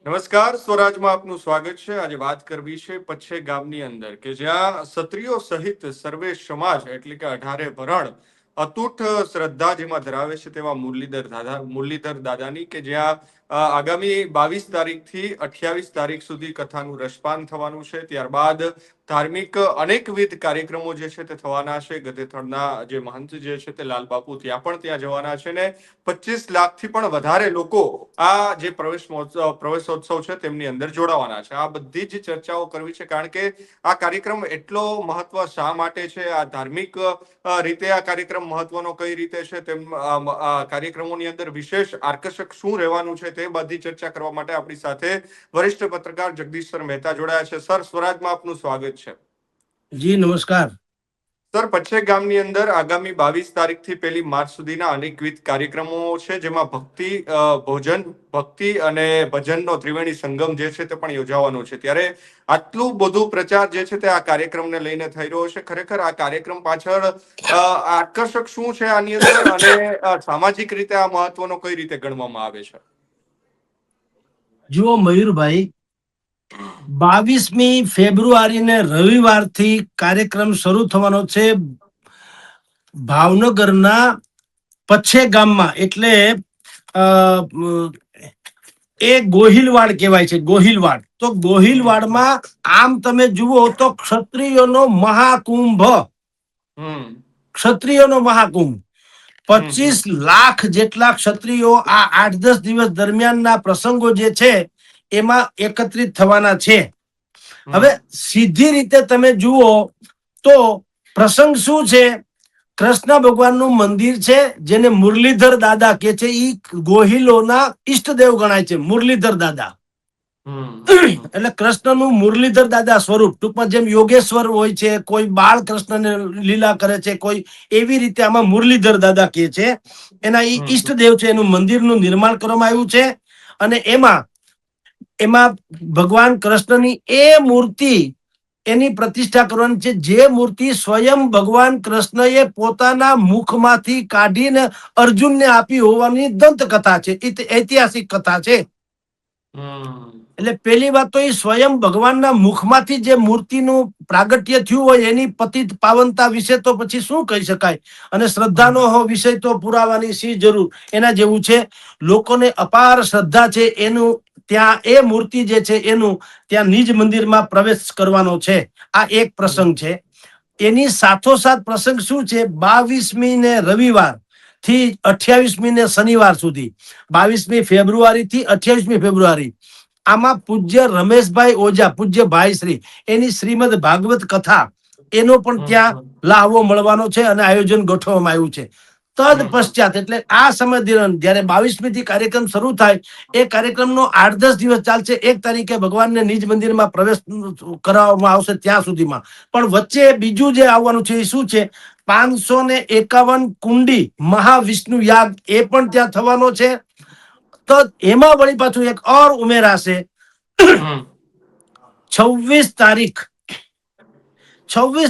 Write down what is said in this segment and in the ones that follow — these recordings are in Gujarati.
નમસ્કાર, સ્વરાજમાં આપનું સ્વાગત છે. આજે વાત કરવી છે પચ્છે ગામની અંદર કે જ્યાં ક્ષત્રિયો સહિત સર્વે સમાજ એટલે કે 18 વરણ અતૂટ શ્રદ્ધા જેમાં ધરાવે છે તેવા મુરલીધર દાદાની કે જ્યાં આગામી 22 તારીખથી 28 તારીખ સુધી કથાનું રસપાન થવાનું છે. ત્યારબાદ ધાર્મિક અનેકવિધ કાર્યક્રમો જે છે તે થવાના છે. ગધેથળના જે મહંત જે છે તે લાલબાપુ ત્યાં જવાના છે ને 25 લાખથી પણ વધારે લોકો આ જે પ્રવેશોત્સવ છે તેમની અંદર જોડાવાના છે. આ બધી જ ચર્ચાઓ કરવી છે કારણ કે આ કાર્યક્રમ એટલો મહત્વ શા માટે છે, આ ધાર્મિક રીતે આ કાર્યક્રમ મહત્વનો કઈ રીતે છે, તેમ કાર્યક્રમોની અંદર વિશેષ આકર્ષક શું રહેવાનું છે તે બધી ચર્ચા કરવા માટે આપણી સાથે વરિષ્ઠ પત્રકાર જગદીશ સર મહેતા જોડાયા છે. સર, સ્વરાજમાં આપનું સ્વાગત છે. જી નમસ્કાર. સર, પચ્છેક ગામની અંદર આગામી 22 તારીખથી 1 માર્ચ સુધીના અનેકવિધ કાર્યક્રમો છે જેમાં ભક્તિ અને ભજનનો ત્રિવેણી સંગમ જે છે તે પણ યોજાવાનો છે. ત્યારે આટલું બધું પ્રચાર જે છે તે આ કાર્યક્રમને લઈને થઈ રહ્યો છે. ખરેખર આ કાર્યક્રમ પાછળ આકર્ષક શું છે આની અંદર અને સામાજિક રીતે આ મહત્વનો કઈ રીતે ગણવામાં આવે છે? જુઓ મયુરભાઈ, 22મી ફેબ્રુઆરી ને રવિવારથી કાર્યક્રમ શરૂ થવાનો છે ભાવનગરના પચ્છે ગામમાં. એટલે એ ગોહિલવાડ કહેવાય છે, ગોહિલવાડ. તો ગોહિલવાડમાં આમ તમે જુઓ તો ક્ષત્રિયોનો મહાકુંભ, ક્ષત્રિયોનો મહાકુંભ. 25 લાખ જેટલા ક્ષત્રિયો આ 8-10 દિવસ દરમિયાનના પ્રસંગો જે છે એમાં એકત્રિત થવાના છે. હવે સીધી રીતે તમે જુઓ તો પ્રસંગ શું છે? કૃષ્ણ ભગવાનનું મંદિર છે જેને મુરલીધર દાદા કે છે. ઈ ગોહિલોના ઈષ્ટદેવ ગણાય છે, મુરલીધર દાદા. એટલે કૃષ્ણનું મુરલીધર દાદા સ્વરૂપ, ટૂંકમાં જેમ યોગેશ્વર હોય છે, કોઈ બાળ કૃષ્ણને લીલા કરે છે, કોઈ એવી રીતે આમાં મુરલીધર દાદા કે છે. એના ઈષ્ટદેવ છે, એનું મંદિરનું નિર્માણ કરવામાં આવ્યું છે. અને એમાં ભગવાન કૃષ્ણની એ મૂર્તિ એની પ્રતિષ્ઠા કરવાની છે જે મૂર્તિ સ્વયં ભગવાન કૃષ્ણએ પોતાના મુખમાંથી કાઢીને અર્જુનને આપી હોવાની દંતકથા છે, ઐતિહાસિક કથા છે. એટલે પેલી વાત તો એ સ્વયં ભગવાનના મુખમાંથી જે મૂર્તિનું પ્રાગટ્ય થયું હોય એની પતિત પાવનતા વિશે તો પછી શું કહી શકાય. અને શ્રદ્ધાનો વિષય તો પુરાવાની શી જરૂર, એના જેવું છે. લોકોને અપાર શ્રદ્ધા છે એનું ત્યાં એ મૂર્તિ જે છે એનું ત્યાં નિજ મંદિરમાં પ્રવેશ કરવાનો છે. આ એક પ્રસંગ છે. એની સાથોસાથ પ્રસંગ શું છે? 22મી ને રવિવાર થી 28મી ને શનિવાર સુધી, 22મી ફેબ્રુઆરી થી 28મી ફેબ્રુઆરી, આમાં પૂજ્ય રમેશભાઈ ઓઝા, પૂજ્ય ભાઈ શ્રી, એની શ્રીમદ ભાગવત કથા એનો પણ ત્યાં લાહવો મળવાનો છે અને આયોજન ગોઠવવામાં આવ્યું છે. તદ પશ્ચાત એટલે આ સમય દરમિયાન જયારે 22મી થી કાર્યક્રમ શરૂ થાય, એ કાર્યક્રમનો 8-10 દિવસ ચાલશે. 1 તારીખે ભગવાનને નિજ મંદિરમાં પ્રવેશ કરાવવામાં આવશે ત્યાં સુધીમાં. પણ વચ્ચે બીજું જે આવવાનું છે એ શું છે? 551 કુંડી મહાવિષ્ણુ યાગ એ પણ ત્યાં થવાનો છે. તો એમાં વળી પાછું એક ઓર ઉમેરાશે. 26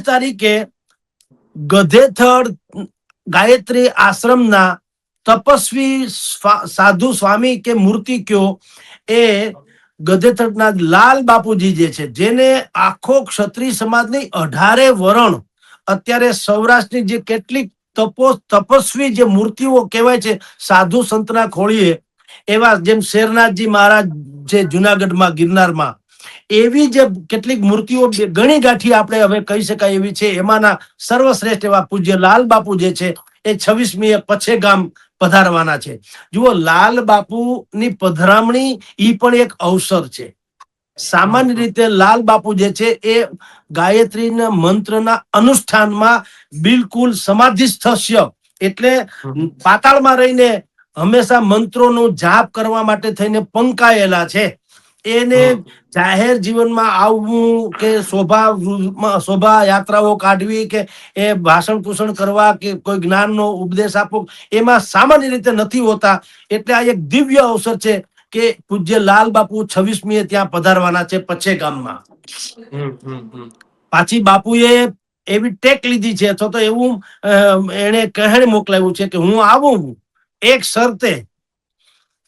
તારીખે ગધેથળ ગાયત્રી આશ્રમના તપસ્વી સાધુ સ્વામી કે મૂર્તિ કયો, એ ગધેથળના લાલ બાપુજી જે છે, જેને આખો ક્ષત્રિય સમાજની 18 વરણ અત્યારે સૌરાષ્ટ્રની જે કેટલીક તપસ્વી જે મૂર્તિઓ કહેવાય છે સાધુ સંતના ખોળીએ, એવા જેમ શેરનાથજી મહારાજ છે જુનાગઢમાં ગિરનારમાં, એવી જે કેટલીક મૂર્તિઓ ઘણી ગાંઠી આપણે હવે કહી શકાય એવી છે. એમાંના સર્વશ્રેષ્ઠ એવા પૂજ્ય લાલ બાપુ જે છે એ 26મી પચ્છે ગામ પધારવાના છે. જુઓ, લાલ બાપુની પધરામણી ઈ પણ એક અવસર છે. સામાન્ય રીતે લાલ બાપુ જે છે એ ગાયત્રીના મંત્રના અનુષ્ઠાનમાં બિલકુલ સમાધિસ્થ્ય, એટલે પાતાળમાં રહીને હંમેશા મંત્રોનો જાપ કરવા માટે થઈને પંકાયેલા છે. એને જાહેર જીવનમાં આવવું કે શોભા યાત્રાઓ કાઢવી કે એ ભાષણ પૂષણ કરવા કે કોઈ જ્ઞાનનો ઉપદેશ આપવો, એમાં સામાન્ય રીતે નથી હોતા. એટલે આ એક દિવ્ય અવસર છે કે પૂજ્ય લાલ બાપુ 26મીએ ત્યાં પધારવાના છે પચ્છે ગામમાં. પાછી બાપુએ એવી ટેક લીધી છે, અથવા તો એવું એને કહેણ મોકલાવ્યું છે કે હું આવું એક શરતે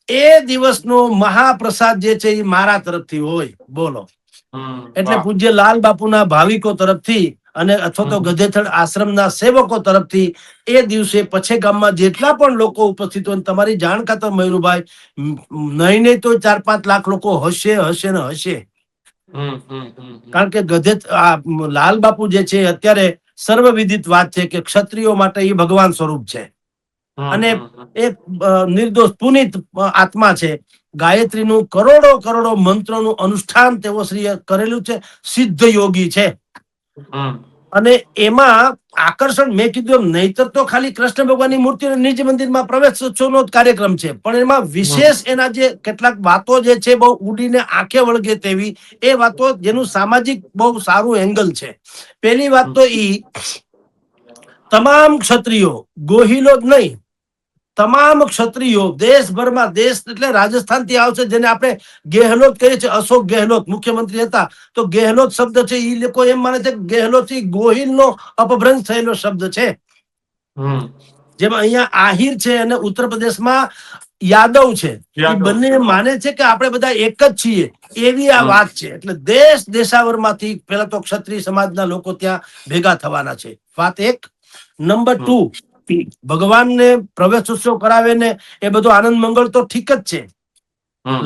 એ દિવસનો મહાપ્રસાદ જે છે એ મારા તરફથી હોય. બોલો. એટલે વાહ. પૂજ્ય લાલ બાપુના ભાવિકો તરફથી અને અથવા તો ગધેથડ આશ્રમના સેવકો તરફથી એ દિવસે પછે ગામમાં જેટલા પણ લોકો ઉપસ્થિત હોય, તમારી જાણ ખાતર મયુરભાઈ, નહીં નહીં તો 4-5 લાખ લોકો હશે હશે ને હશે. કારણ કે લાલ બાપુ જે છે અત્યારે સર્વવિદિત વાત છે કે ક્ષત્રિયો માટે એ ભગવાન સ્વરૂપ છે અને એક નિર્દોષ પુનિત આત્મા છે. ગાયત્રીનું કરોડો કરોડો મંત્રોનું અનુષ્ઠાન તેઓ શ્રીએ કરેલું છે. સિદ્ધ યોગી છે. અને એમાં આકર્ષણ મેં કીધું નહીતર તો ખાલી કૃષ્ણ ભગવાનની મૂર્તિ નિજ મંદિરમાં પ્રવેશોત્સવનો જ કાર્યક્રમ છે, પણ એમાં વિશેષ એના જે કેટલાક વાતો જે છે બહુ ઉડીને આંખે વળગે તેવી એ વાતો, જેનું સામાજિક બહુ સારું એંગલ છે. પેલી વાત તો ઈ, તમામ ક્ષત્રિયો, ગોહિલો જ નહીં, તમામ ક્ષત્રિયો દેશભરમાં, દેશ એટલે રાજસ્થાન થી આવશે, જેને આપણે ગેહલોત કહીએ છીએ. અશોક ગેહલોત મુખ્યમંત્રી હતા તો ગેહલોત શબ્દ છે એ લોકો એમ માને છે ગેહલોત થી ગોહિલનો અપભ્રંશ થયેલો શબ્દ છે. જેમાં અહીંયા આહિર છે અને ઉત્તર પ્રદેશમાં યાદવ છે. એ બંને માને છે કે આપણે બધા એક જ છીએ, એવી આ વાત છે. એટલે દેશ દેશાવરમાંથી પેલા તો ક્ષત્રિય સમાજના લોકો ત્યાં ભેગા થવાના છે. વાત એક. નંબર 2, ભગવાનને પ્રવેશોત્સવ કરાવે ને એ બધો આનંદ મંગળ તો ઠીક જ છે.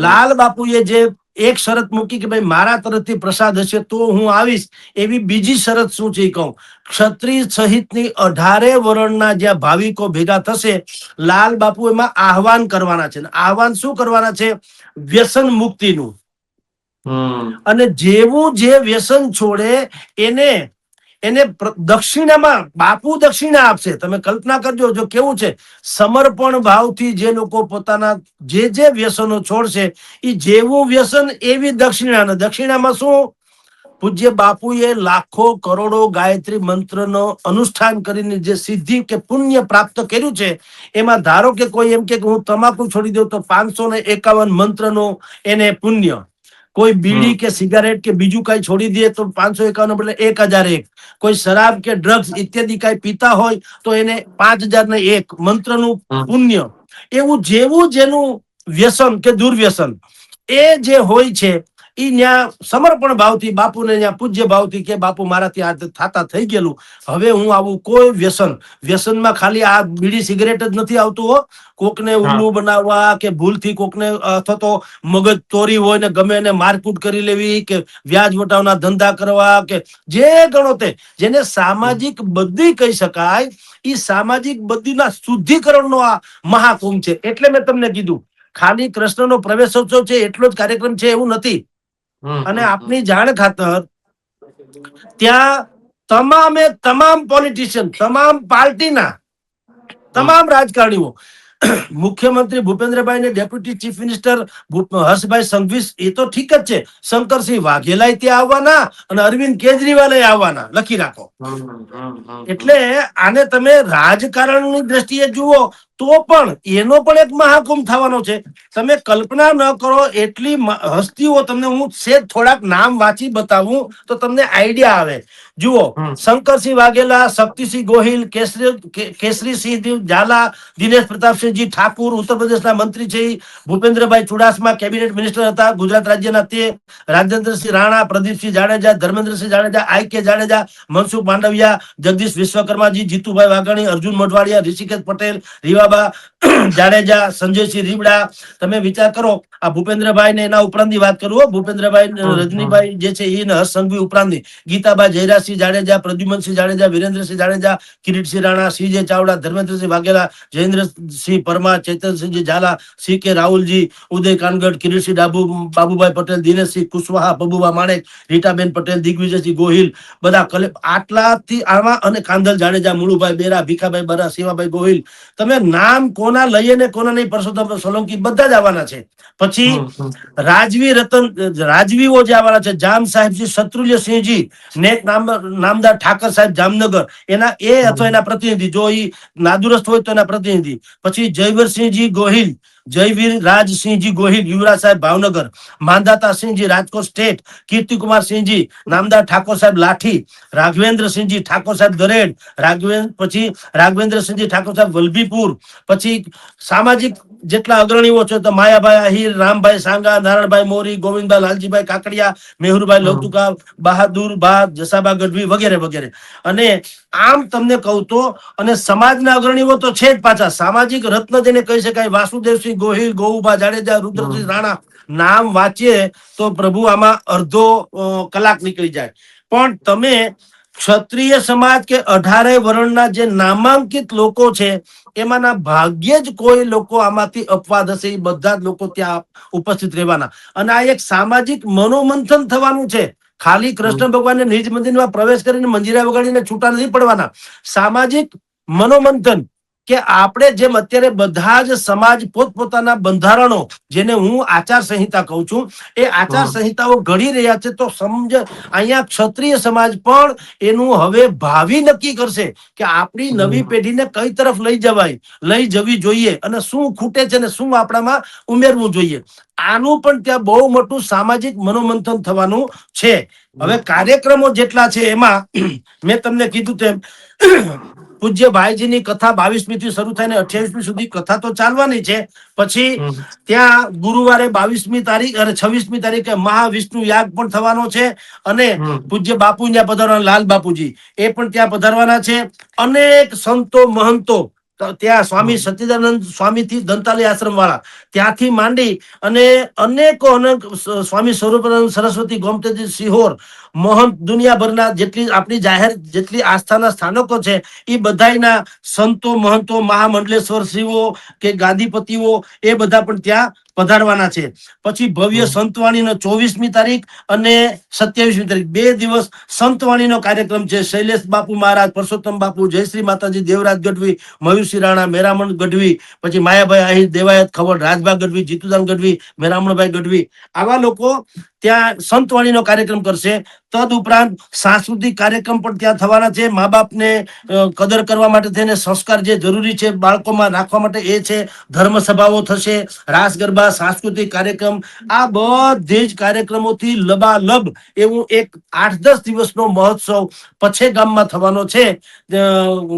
લાલ બાપુએ જે એક શરત મૂકી કે ભાઈ મારા તરફથી પ્રસાદ હશે તો હું આવીશ, એવી બીજી શરત શું છે કહું. ક્ષત્રિય સહિતની 18 વર્ણના જ્યાં ભાવિકો ભેગા થશે, લાલ બાપુ એમાં આહવાન કરવાના છે. આહવાન શું કરવાના છે? વ્યસન મુક્તિનું. અને જેવું જે વ્યસન છોડે એને દક્ષિણામાં બાપુ દક્ષિણા આપશે. તમે કલ્પના કરજો, જો કેવું છે, સમર્પણ ભાવથી જે લોકો પોતાના જે વ્યસનો છોડશે, એ જેવું વ્યસન એવી દક્ષિણા. દક્ષિણામાં શું? પૂજ્ય બાપુએ લાખો કરોડો ગાયત્રી મંત્રનો અનુષ્ઠાન કરીને જે સિદ્ધિ કે પુણ્ય પ્રાપ્ત કર્યું છે, એમાં ધારો કે કોઈ એમ કે હું તમાકુ છોડી દઉં તો 551 મંત્રનો એને પુણ્ય. કોઈ બીડી કે સિગારેટ કે બીજું કઈ છોડી દે તો 551 બદલે 1001. કોઈ શરાબ કે ડ્રગ્સ ઇત્યાદિ કઈ પીતા હોય તો એને 5001 મંત્રનું પુણ્ય. એવું જેવું જેનું વ્યસન કે દુર્વ્યસન એ જે હોય છે, ઈ ન્યા સમર્પણ ભાવથી બાપુને ન્યા પૂજ્ય ભાવથી કે બાપુ મારાથી આ થાતા થઈ ગયેલું, હવે હું આવું કોઈ વ્યસનમાં ખાલી આ બીડી સિગરેટ જ નથી આવતું હો. કોકને ઉલ્લુ બનાવવા કે ભૂલથી કોકને અથવા તો મગજ તોરી હોય ને ગમે એને મારકૂટ કરી લેવી કે વ્યાજ વટાવના ધંધા કરવા કે જે ગણો તે, જેને સામાજિક બદ્ધી કહી શકાય, એ સામાજિક બદ્ધીના શુદ્ધિકરણનો આ મહાકુંભ છે. એટલે મેં તમને કીધું ખાલી કૃષ્ણનો પ્રવેશોત્સવ છે એટલો જ કાર્યક્રમ છે એવું નથી. અને આપની જાણ ખાતર ત્યાં તમામ પોલિટિશિયન, તમામ પાર્ટીના તમામ રાજકારણીઓ, મુખ્યમંત્રી ભૂપેન્દ્રભાઈ ને deputy chief minister Harshbhai Sanghvi, એ તો ઠીક જ છે, શંકરસિંહ વાઘેલા ત્યાં આવવાના અને અરવિંદ કેજરીવાલ આવવાના, લખી રાખો. એટલે આને તમે રાજકારણની દ્રષ્ટિએ જુઓ તો પણ એનો પણ એક મહાકુંભ થવાનો છે. તમે કલ્પના ન કરો એટલી હસ્તીઓ, તમને હું થોડાક નામ વાંચી બતાવું તો તમને આઈડિયા આવે. જુઓ, શંકરસિંહ વાઘેલા, શક્તિસિંહ ગોહિલ, કેસરીસિંહ ઝાલા, દિનેશ પ્રતાપસિંહજી ઠાકુર ઉત્તર પ્રદેશના મંત્રી છે, ભૂપેન્દ્રભાઈ ચુડાસમા કેબિનેટ મિનિસ્ટર હતા ગુજરાત રાજ્યના, તે રાજેન્દ્રસિંહ રાણા, પ્રદીપસિંહ જાડેજા, ધર્મેન્દ્રસિંહ જાડેજા, આઈ.કે. જાડેજા, મનસુખ માંડવિયા, જગદીશ વિશ્વકર્માજી, જીતુભાઈ વાઘાણી, અર્જુન મોઢવાડિયા, ઋષિકેશ પટેલ, રીવાબા જાડેજા, સંજયસિંહ રીબડા. તમે વિચાર કરો, આ ભૂપેન્દ્રભાઈ ને એના ઉપરાંતની વાત કરું, ભૂપેન્દ્રભાઈ રજનીભાઈ જે છે એ હર્ષ સંઘવી ઉપરાંતની, ગીતાબા જયરાજસિંહ જાડેજા, પ્રદ્યુમનસિંહ જાડેજા, વિરેન્દ્રસિંહ જાડેજા, કિરીટસિંહ રાણા, સીજે ચાવડા, ધર્મેન્દ્રસિંહ વાઘેલા, જયેન્દ્રસિંહ પરમાર, ચેતનસિંહજી ઝાલા, સી.કે. રાહુલજી, ઉદય કાનગડ, કિરીટસિંહ બાબુભાઈ પટેલ, દિનેશસિંહ કુશવાહા, પબુભા માણેક, રીટાબેન પટેલ, દિગ્વિજયસિંહ ગોહિલ, બધા આટલાથી આમાં, અને કાંધલ જાડેજા, મુળુભાઈ બેરા, ભીખાભાઈ બરા, શિવાભાઈ ગોહિલ. તમે નામ કોના લઈએ ને કોના નહીં, પરસોત્તમ સોલંકી બધા જ આવવાના છે. પછી રાજવીઓ જે આવવાના છે, જામ સાહેબજી શત્રુલ્યસિંહજી, નેક નામદાર ઠાકર સાહેબ જામનગર, એના અથવા એના પ્રતિનિધિ, જો એ નાદુરસ્ત હોય તો એના પ્રતિનિધિ. પછી જયવરસિંહજી ગોહિલ, જયવીર રાજસિંહજી ગોહિલ યુવરાજ સાહેબ ભાવનગર, માંધાતા સિંહજી રાજકોટ સ્ટેટ, કીર્તિકુમાર સિંહજી નામદાર ઠાકોર સાહેબ લાઠી, રાઘવેન્દ્રસિંહજી ઠાકોર સાહેબ દરેડ, પછી રાઘવેન્દ્રસિંહજી ઠાકોર સાહેબ વલભીપુર, પછી સામાજિક જેટલા અગ્રણીઓ છે તો માયાભાઈ આહિર, રામભાઈ સાંગા, નારાયણભાઈ મોરી, ગોવિંદભાઈ લાલજીભાઈ કાકડિયા, મેહુરભાઈ લવતુકા, બહાદુર બા, જસાબા ગઢવી વગેરે વગેરે. અને આમ તમને કહું તો અને સમાજના અગ્રણીઓ તો છે જ પાછા, સામાજિક રત્ન જેને કહી શકાય, વાસુદેવસિંહ ગોહિલ, ગોઉભા જાડેજા, રુદ્રસિંહ રાણા, નામ વાંચીએ તો પ્રભુ આમાં અડધો કલાક નીકળી જાય. પણ તમે ક્ષત્રિય સમાજ કે 18 વર્ણના જે નામાંકિત લોકો છે એમાંના ભાગ્યે જ કોઈ લોકો આમાંથી અપવાદ હશે. એ બધા જ લોકો ત્યાં ઉપસ્થિત રહેવાના. અને આ એક સામાજિક મનોમંથન થવાનું છે. ખાલી કૃષ્ણ ભગવાનને નિજ મંદિરમાં પ્રવેશ કરીને મંજીરા વગાડીને છૂટા નથી પડવાના. સામાજિક મનોમંથન કે આપણે જેમ અત્યારે બધા જ સમાજ પોતપોતાના બંધારણો, જેને હું આચાર સંહિતા કહું છું, એ આચાર સંહિતાઓ ઘડી રહ્યા છે. તો સમજ અહીંયા ક્ષત્રિય સમાજ પણ એનું હવે ભાવિ નક્કી કરશે કે આપણી નવી પેઢીને કઈ તરફ લઈ જવી જોઈએ અને શું ખૂટે છે ને શું આપણામાં ઉમેરવું જોઈએ. આનું પણ ત્યાં બહુ મોટું સામાજિક મનોમંથન થવાનું છે. હવે કાર્યક્રમો જેટલા છે એમાં મેં તમને કીધું તેમ પૂજ્ય ભાઈજીની કથા 22મી થી શરૂ થઈને 28મી સુધી કથા તો ચાલવાની છે. પછી ત્યાં ગુરુવારે 22મી તારીખ અને 26મી તારીખે મહાવિષ્ણુ યાગ પણ થવાનો છે. અને પૂજ્ય બાપુ ત્યાં પધારવાના, લાલ બાપુજી એ પણ ત્યાં પધારવાના છે. અનેક સંતો મહંતો ત્યાં, સ્વામી સચ્ચિદાનંદ સ્વામી થી દંતાલી આશ્રમ વાળા ત્યાંથી માંડી અને અનેક સ્વામી સ્વરૂપાનંદ સરસ્વતી ગોમતેજી સિહોર, મહંત દુનિયાભરના જેટલી આપણી જાહેર જેટલી આસ્થાના સ્થાનકો છે એ બધાના સંતો મહંતો, મહામંડલેશ્વર શ્રીઓ કે ગાદીપતિઓ એ બધા પણ ત્યાં પધારવાના છે. પછી ભવ્ય સંતવાણીનો 24મી તારીખ અને 27મી તારીખ 2 દિવસ સંતવાણીનો કાર્યક્રમ છે. શૈલેષ બાપુ મહારાજ, પરસોત્તમ બાપુ, જયશ્રી માતાજી, દેવરાજ ગઢવી, મયુરસિંહ રાણા, મેરામણ ગઢવી, પછી માયાભાઈ આહિર, દેવાયત ખવડ, રાજભા ગઢવી, જીતુદાન ગઢવી, મેરામણભાઈ ગઢવી, આવા લોકો ત્યાં સંતવાણીનો કાર્યક્રમ કરશે. તદ ઉપરાંત સાંસ્કૃતિક કાર્યક્રમ પણ ત્યાં થવાના છે. મા બાપને કદર કરવા માટે થઈને સંસ્કાર જે જરૂરી છે બાળકોમાં રાખવા માટે એ છે. ધર્મ સભાઓ થશે, રાસ ગરબા, સાંસ્કૃતિક કાર્યક્રમ, આ બધી જ કાર્યક્રમોથી લબાલબ એવું એક 8-10 દિવસનો મહોત્સવ પછે ગામમાં થવાનો છે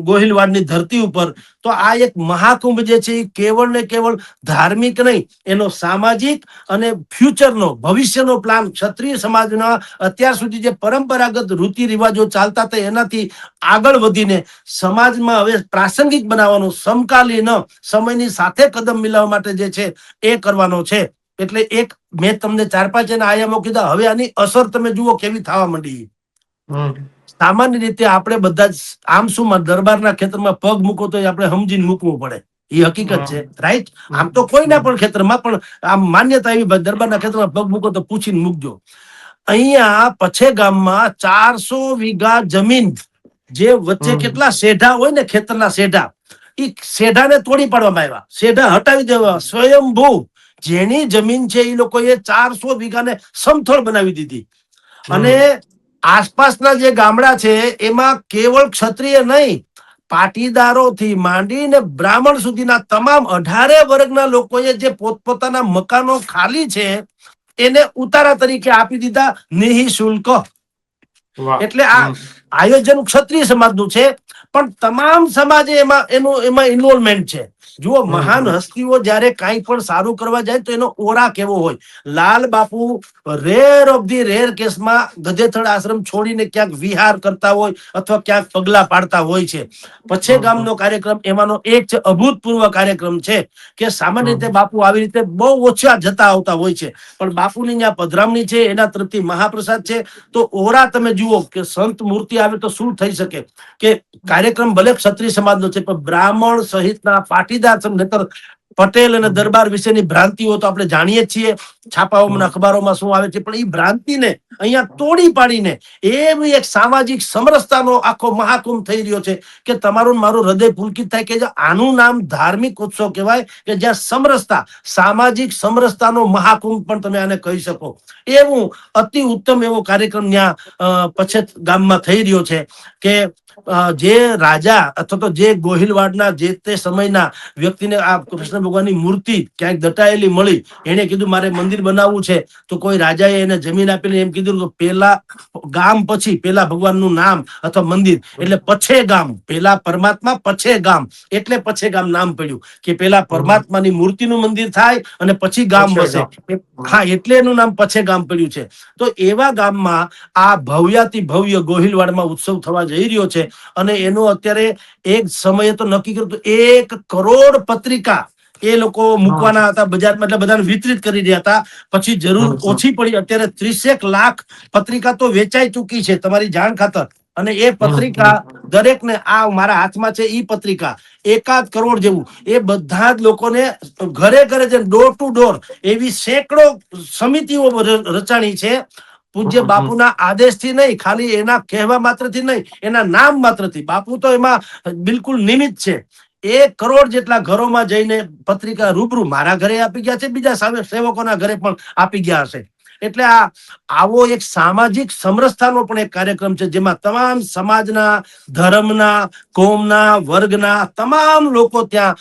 ગોહિલવાડની ધરતી ઉપર. તો આ એક મહાકુંભ જે છે એ કેવળ ને કેવળ ધાર્મિક નહીં, એનો સામાજિક અને ફ્યુચરનો ભવિષ્યનો પ્લાન ક્ષત્રિય સમાજના અત્યાર સુધી જે પરંપરાગત રીતિ રિવાજો ચાલતા હતા એનાથી આગળ વધીને સમાજમાં હવે પ્રાસંગિક બનાવવાનો, સમકાલીન સમયની સાથે કદમ મિલાવવા માટે જે છે એ કરવાનો છે. એટલે એક મેં તમને 4-5 એના આયામો કીધા. હવે આની અસર તમે જુઓ કેવી થવા માંડી. સામાન્ય રીતે આપણે બધા જ આમ શું દરબારના ખેતરમાં પગ મૂકો તો આપણે સમજીને મૂકવું પડે, એ હકીકત છે, રાઈટ? આમ તો કોઈના પણ ખેતરમાં પણ આમ માન્યતા એવી, દરબારના ખેતરમાં પગ મૂકો તો પૂછીને મૂકજો. અહીંયા પછે ગામમાં 400 વીઘા જમીન, જે વચ્ચે કેટલા શેઢા હોય ને, ખેતરના શેઢા, એ શેઢાને તોડી પાડવામાં આવ્યા, શેઢા હટાવી દેવા, સ્વયંભૂ જેની જમીન છે એ લોકોએ 400 વીઘાને સમથળ બનાવી દીધી. અને આસપાસના જે ગામડા છે એમાં કેવળ ક્ષત્રિય નહીં, પાટીદારોથી માંડીને બ્રાહ્મણ સુધીના તમામ 18 વર્ગના લોકોએ જે પોતપોતાના મકાનો ખાલી છે એને ઉતારા તરીકે આપી દીધા નિઃશુલ્ક. એટલે આ આયોજન ક્ષત્રિય સમાજનું છે, પણ તમામ સમાજે એમાં ઇન્વોલ્વમેન્ટ છે. જુઓ, મહાન હસ્તીઓ જયારે કાંઈ પણ સારું કરવા જાય તો એનો ઓરા કેવો હોય. લાલ બાપુ રેર ઓફ ધી રેર કેસમાં ગધેથડ આશ્રમ છોડીને ક્યાંક વિહાર કરતા હોય અથવા ક્યાંક પગલા પાડતા હોય છે. પછે ગામનો કાર્યક્રમ એમાંનો એક છે, અભૂતપૂર્વ કાર્યક્રમ છે કે સામાન્ય રીતે બાપુ આવી રીતે બહુ ઓછા જતા આવતા હોય છે, પણ બાપુની ત્યાં પધરામણી છે, એના તરફથી મહાપ્રસાદ છે. તો ઓરા તમે જુઓ કે સંત મૂર્તિ આવે તો શું થઈ શકે કે કાર્યક્રમ ભલે ક્ષત્રિય સમાજનો છે પણ બ્રાહ્મણ સહિતના પાટીદાર પટેલ અને દરબાર વિશેની ભ્રાંતિઓ તો આપણે જાણીએ છીએ, છાપાઓમાં અખબારોમાં શું આવે છે, પણ એ ભ્રાંતિને અહીંયા તોડી પાડીને એવી એક સામાજિક સમરસતાનો આખો મહાકુંભ થઈ રહ્યો છે કે તમારું ને મારું હૃદય પુલકિત થાય કે આનું નામ ધાર્મિક ઉત્સવ કહેવાય કે જ્યાં સમરસતા, સામાજિક સમરસતાનો મહાકુંભ પણ તમે આને કહી શકો. એવું અતિ ઉત્તમ એવો કાર્યક્રમ ત્યાં પછેત ગામમાં થઈ રહ્યો છે કે જે રાજા અથવા તો જે ગોહિલવાડના જે તે સમયના વ્યક્તિને આ કૃષ્ણ ભગવાનની મૂર્તિ ક્યાંક દટાયેલી મળી, એને કીધું મારે મંદિર બનાવવું છે. તો કોઈ રાજાએ એને જમીન આપીને એમ કીધું કે પેલા ગામ પછી પેલા ભગવાનનું નામ અથવા મંદિર એટલે પછે ગામ, પેલા પરમાત્મા પછે ગામ, એટલે પછે ગામ નામ પડ્યું કે પેલા પરમાત્માની મૂર્તિનું મંદિર થાય અને પછી ગામ વસે. હા, એટલે એનું નામ પછે ગામ પડ્યું છે. તો એવા ગામમાં આ ભવ્યાતિ ભવ્ય ગોહિલવાડમાં ઉત્સવ થવા જઈ રહ્યો છે અને એનો અત્યારે એક સમયે તો નક્કી કર્યું તો 1 કરોડ પત્રિકા એ લોકો મૂકવાના હતા બજારમાં, એટલે બધાને વિતરિત કરી રહ્યા હતા. પછી જરૂર ઓછી પડી, અત્યારે 30 લાખ પત્રિકા તો વેચાઈ ચૂકી છે તમારી જાણ ખાતર. અને એ પત્રિકા દરેકને, આ મારા હાથમાં છે ઈ પત્રિકા, 1 કરોડ જેવું, એ બધા જ લોકોને ઘરે ઘરે જે ડોર ટુ ડોર એવી સેંકડો સમિતિઓ રચાણી છે. પૂજ્ય બાપુના આદેશથી નહીં, ખાલી એના કહેવા માત્રથી નહીં, એના નામ માત્રથી. બાપુ તો એમાં બિલકુલ નિમિત્ત છે. 1 કરોડ જેટલા ઘરોમાં જઈને પત્રિકા રૂબરૂ મારા ઘરે આપી ગયા છે, બીજા સેવકોના ઘરે પણ આપી ગયા હશે. એટલે આવો એક સામાજિક સમરસતાનો પણ એક કાર્યક્રમ છે જેમાં તમામ સમાજના, ધર્મના, કોમના, વર્ગના તમામ લોકો ત્યાં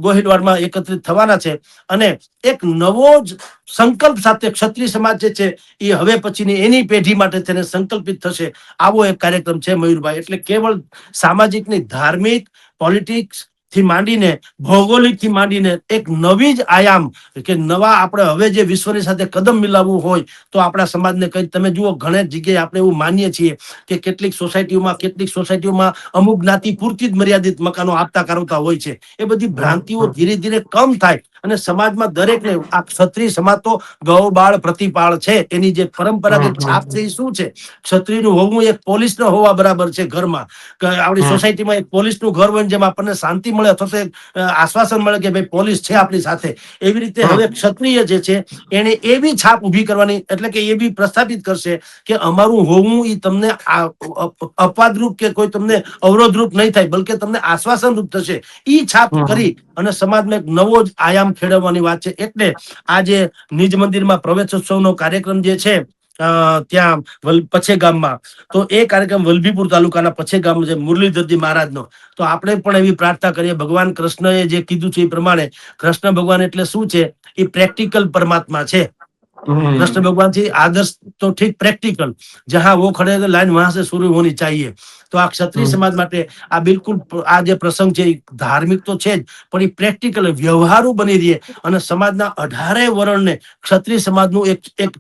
ગોહિલવાડમાં એકત્રિત થવાના છે. અને એક નવો જ સંકલ્પ સાથે ક્ષત્રિય સમાજ જે છે એ હવે પછીની એની પેઢી માટે તેને સંકલ્પિત થશે. આવો એક કાર્યક્રમ છે મયુરભાઈ. એટલે કેવળ સામાજિક ની, ધાર્મિક, પોલિટિક્સ થી માંડીને, ભૌગોલિક થી માંડીને એક નવી જ આયામ કે નવા આપણે હવે જે વિશ્વની સાથે કદમ મિલાવવું હોય તો આપણા સમાજને કઈ, તમે જુઓ ઘણી જગ્યાએ આપણે એવું માનીએ છીએ કે કેટલીક સોસાયટીઓમાં અમુક જ્ઞાતિ પૂરતી જ મર્યાદિત મકાનો આપતા કરાવતા હોય છે. એ બધી ભ્રાંતિઓ ધીરે ધીરે કમ થાય અને સમાજમાં દરેકને, આ ક્ષત્રિય સમાજ તો ગૌ બાળ પ્રતિપાળ છે, એની જે પરંપરાગત છાપ છે એ શું છે? ક્ષત્રિયનું હોવું એક પોલીસ ન હોવા બરાબર છે. ઘરમાં આપણી સોસાયટીમાં એક પોલીસનું ઘર હોય જેમ આપણને શાંતિ મળે અથવા તો આશ્વાસન મળે કે ભાઈ પોલીસ છે આપણી સાથે, એવી રીતે હવે ક્ષત્રિય જે છે એને એવી છાપ ઉભી કરવાની, એટલે કે એ બી પ્રસ્થાપિત કરશે કે અમારું હોવું એ તમને અપવાદરૂપ કે કોઈ તમને અવરોધરૂપ નહીં થાય, બલકે તમને આશ્વાસનરૂપ થશે. ઈ છાપ કરી અને સમાજમાં એક નવો જ આયામ ખેડવવાની વાત છે. એટલે આજે નિજ મંદિરમાં પ્રવેશોત્સવનો કાર્યક્રમ જે છે ત્યાં પછે ગામમાં, તો એ કાર્યક્રમ વલભીપુર તાલુકાના પછે ગામ છે મુરલીધરજી મહારાજનો. તો આપણે પણ એવી પ્રાર્થના કરીએ, ભગવાન કૃષ્ણએ જે કીધું છે એ પ્રમાણે, કૃષ્ણ ભગવાન એટલે શું છે? એ પ્રેક્ટિકલ પરમાત્મા છે. कृष्ण भगवान जी आदर्श तो ठीक प्रैक्टिकल, जहां वो खड़े तो लाइन वहां से शुरू होनी चाहिए. तो આ ક્ષત્રિય સમાજ માટે આ બિલકુલ આ જે પ્રસંગ છે ધાર્મિક તો છે જ, પણ એ પ્રેક્ટિકલ વ્યવહારુ બની રહે અને સમાજના 18 વર્ણને ક્ષત્રિય સમાજનું એક એક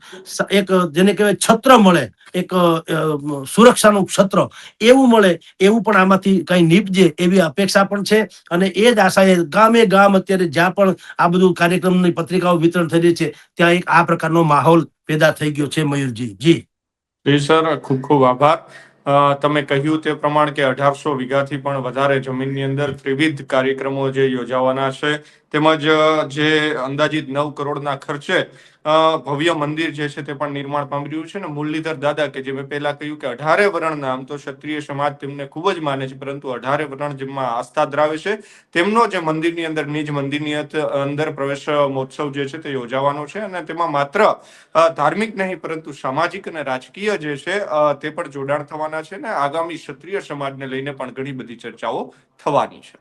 એક જેને કહેવાય છત્ર મળે, એક સુરક્ષાનું છત્ર એવું મળે, એવું પણ આમાંથી કઈ નીપજે એવી અપેક્ષા પણ છે. અને એ જ આશાએ ગામે ગામ અત્યારે જ્યાં પણ આ બધું કાર્યક્રમની પત્રિકાઓ વિતરણ થઈ રહી છે ત્યાં એક આ પ્રકારનો માહોલ પેદા થઈ ગયો છે. મયુરજી જી સર, ખૂબ ખૂબ આભાર. તમે કહ્યું તે પ્રમાણે કે 1800 વીઘાથી પણ વધારે જમીનની અંદર ત્રિવિધ કાર્યક્રમો જે યોજાવાના છે, તેમજ જે અંદાજિત 9 કરોડના ખર્ચે ભવ્ય મંદિર જે છે તે પણ નિર્માણ પામી રહ્યું છે. ને મુરલીધર દાદા, કે જે મેં પહેલા કહ્યું કે 18 વર્ણના, આમ તો ક્ષત્રિય સમાજ તેમને ખૂબ જ માને છે, પરંતુ 18 વર્ણ જેમાં આસ્થા ધરાવે છે, તેમનો જે મંદિરની અંદર, નિજ મંદિરની અંદર પ્રવેશ મહોત્સવ જે છે તે યોજાવાનો છે. અને તેમાં માત્ર ધાર્મિક નહીં પરંતુ સામાજિક અને રાજકીય જે છે તે પણ જોડાણ થવાના છે. ને આગામી ક્ષત્રિય સમાજને લઈને પણ ઘણી બધી ચર્ચાઓ થવાની છે.